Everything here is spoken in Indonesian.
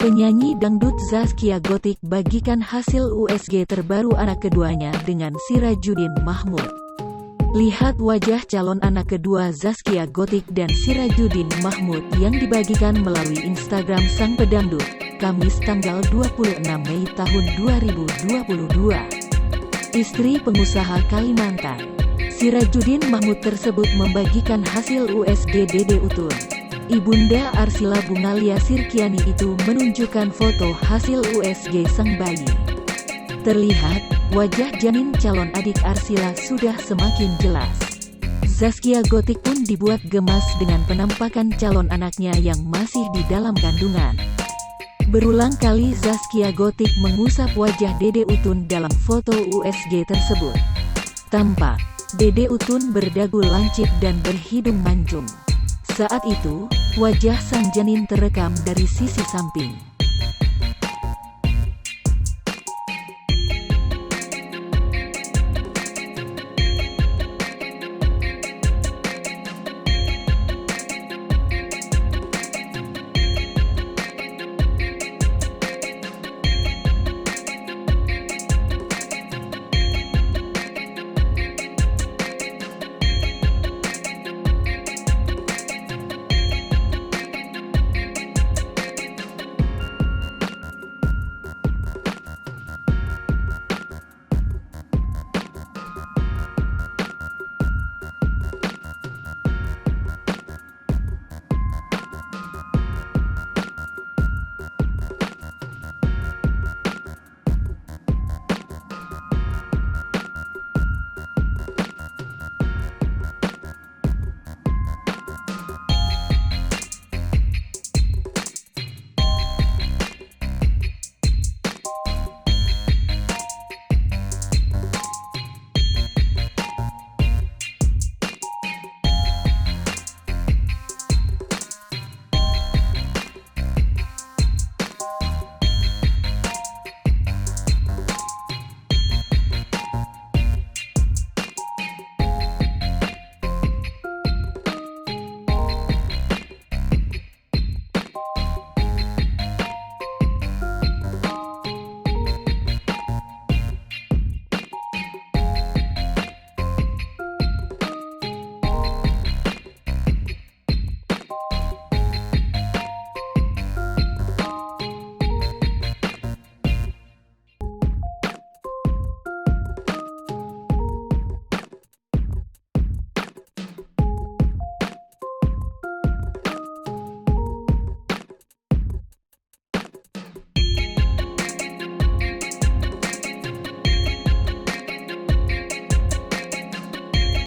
Penyanyi dangdut Zaskia Gotik bagikan hasil USG terbaru anak keduanya dengan Sirajuddin Mahmud. Lihat wajah calon anak kedua Zaskia Gotik dan Sirajuddin Mahmud yang dibagikan melalui Instagram sang pedangdut, Kamis tanggal 26 Mei tahun 2022. Istri pengusaha Kalimantan, Sirajuddin Mahmud tersebut membagikan hasil USG Dede Utun. Ibunda Arsila Bungalia Sirkiani itu menunjukkan foto hasil USG sang bayi. Terlihat, wajah janin calon adik Arsila sudah semakin jelas. Zaskia Gotik pun dibuat gemas dengan penampakan calon anaknya yang masih di dalam kandungan. Berulang kali Zaskia Gotik mengusap wajah Dede Utun dalam foto USG tersebut. Tampak, Dede Utun berdagu lancip dan berhidung mancung. Saat itu, wajah sang janin terekam dari sisi samping.